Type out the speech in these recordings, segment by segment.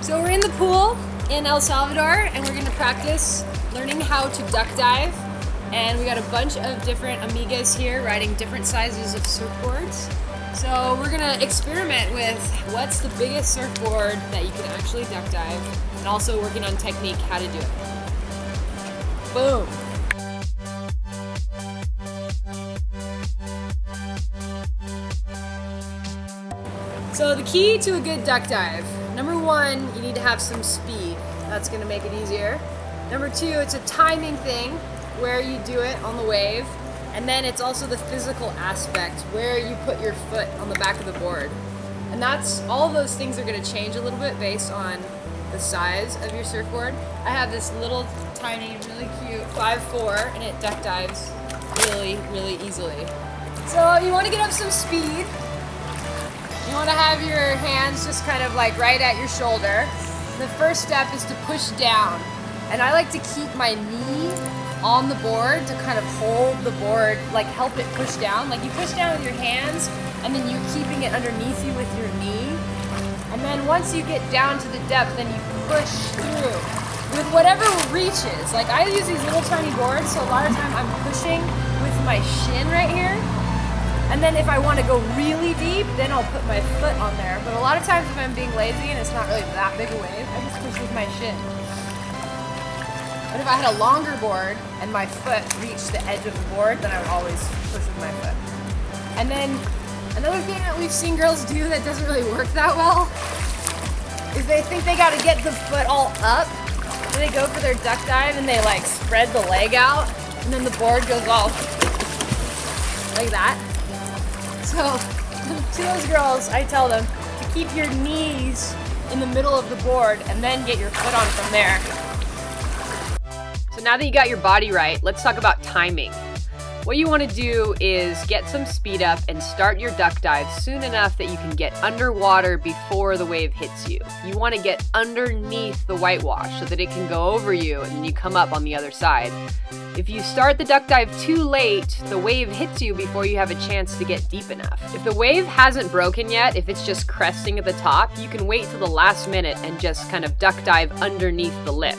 So we're in the pool in El Salvador and we're gonna practice learning how to duck dive. And we got a bunch of different amigas here riding different sizes of surfboards. So we're gonna experiment with what's the biggest surfboard that you can actually duck dive, and also working on technique, how to do it. Boom. So the key to a good duck dive, number one, you need to have some speed. That's gonna make it easier. Number two, it's a timing thing where you do it on the wave. And then it's also the physical aspect where you put your foot on the back of the board. And all of those things are gonna change a little bit based on the size of your surfboard. I have this little tiny, really cute 5'4", and it duck dives really, really easily. So you wanna get up some speed. You want to have your hands just kind of like right at your shoulder. The first step is to push down. And I like to keep my knee on the board to kind of hold the board, like help it push down. Like you push down with your hands and then you're keeping it underneath you with your knee. And then once you get down to the depth, then you push through with whatever reaches. Like I use these little tiny boards, so a lot of time I'm pushing with my shin right here. And then if I want to go really deep, then I'll put my foot on there. But a lot of times if I'm being lazy and it's not really that big a wave, I just push with my shin. But if I had a longer board and my foot reached the edge of the board, then I would always push with my foot. And then another thing that we've seen girls do that doesn't really work that well is they think they got to get the foot all up. So they go for their duck dive and they like spread the leg out, and then the board goes all like that. So to those girls, I tell them to keep your knees in the middle of the board and then get your foot on from there. So now that you got your body right, let's talk about timing. What you want to do is get some speed up and start your duck dive soon enough that you can get underwater before the wave hits you. You want to get underneath the whitewash so that it can go over you and then you come up on the other side. If you start the duck dive too late, the wave hits you before you have a chance to get deep enough. If the wave hasn't broken yet, if it's just cresting at the top, you can wait till the last minute and just kind of duck dive underneath the lip.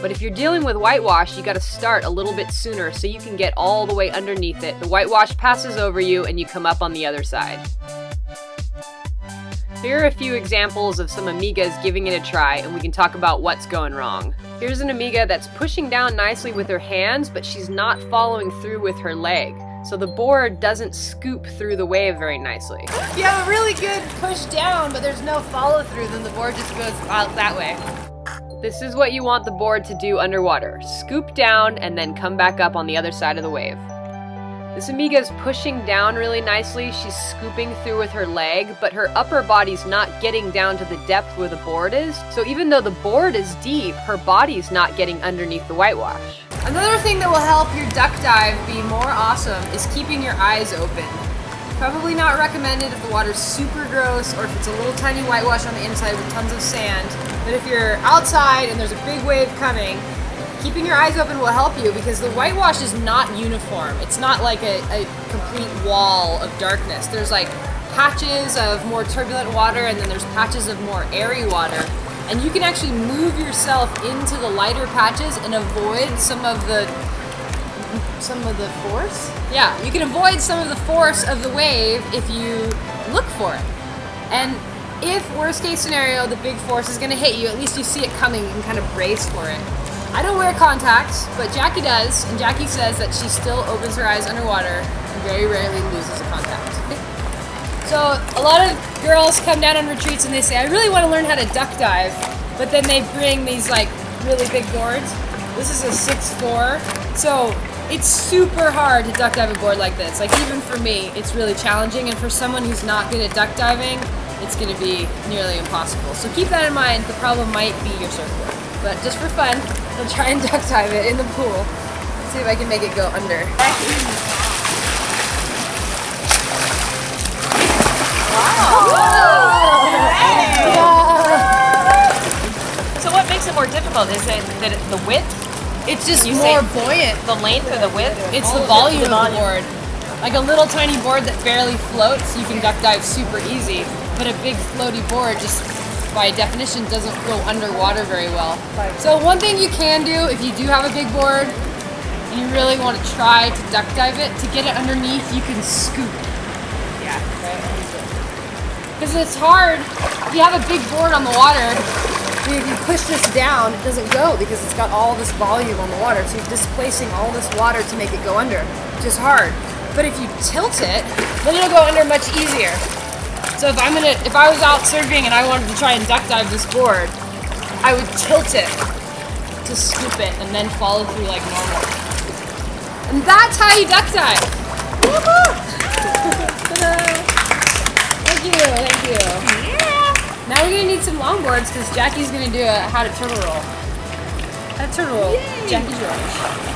But if you're dealing with whitewash, you gotta start a little bit sooner so you can get all the way underneath it. The whitewash passes over you and you come up on the other side. Here are a few examples of some amigas giving it a try, and we can talk about what's going wrong. Here's an amiga that's pushing down nicely with her hands, but she's not following through with her leg. So the board doesn't scoop through the wave very nicely. If you have a really good push down, but there's no follow through, then the board just goes out that way. This is what you want the board to do underwater. Scoop down and then come back up on the other side of the wave. This amiga is pushing down really nicely. She's scooping through with her leg, but her upper body's not getting down to the depth where the board is. So even though the board is deep, her body's not getting underneath the whitewash. Another thing that will help your duck dive be more awesome is keeping your eyes open. Probably not recommended if the water's super gross or if it's a little tiny whitewash on the inside with tons of sand. But if you're outside and there's a big wave coming, keeping your eyes open will help you because the whitewash is not uniform. It's not like a complete wall of darkness. There's like patches of more turbulent water and then there's patches of more airy water. And you can actually move yourself into the lighter patches and avoid some of the force? Yeah, you can avoid some of the force of the wave if you look for it. And if, worst case scenario, the big force is gonna hit you, at least you see it coming and kind of brace for it. I don't wear contacts, but Jackie does, and Jackie says that she still opens her eyes underwater and very rarely loses a contact. So a lot of girls come down on retreats and they say, I really want to learn how to duck dive, but then they bring these like really big boards. This is a 6'4", so it's super hard to duck dive a board like this. Like even for me, it's really challenging, and for someone who's not good at duck diving, it's going to be nearly impossible. So keep that in mind. The problem might be your surfboard. But just for fun, I'll try and duck dive it in the pool. Let's see if I can make it go under. So what makes it more difficult? Is it that the width? It's just more buoyant. The length or the width? It's the volume of the board. Like a little tiny board that barely floats, you can duck dive super easy. But a big floaty board just by definition doesn't go underwater very well. Right. So one thing you can do if you do have a big board and you really want to try to duck dive it, to get it underneath, you can scoop. Yeah. Because it's hard, if you have a big board on the water, if you push this down, it doesn't go because it's got all this volume on the water. So you're displacing all this water to make it go under, which is hard. But if you tilt it, then it'll go under much easier. So if I was out surfing and I wanted to try and duck dive this board, I would tilt it to scoop it and then follow through like normal. And that's how you duck dive. Woohoo! Thank you. Yeah. Now we're gonna need some longboards because Jackie's gonna do a how to turtle roll. How to turtle roll. Yay. Jackie's roll.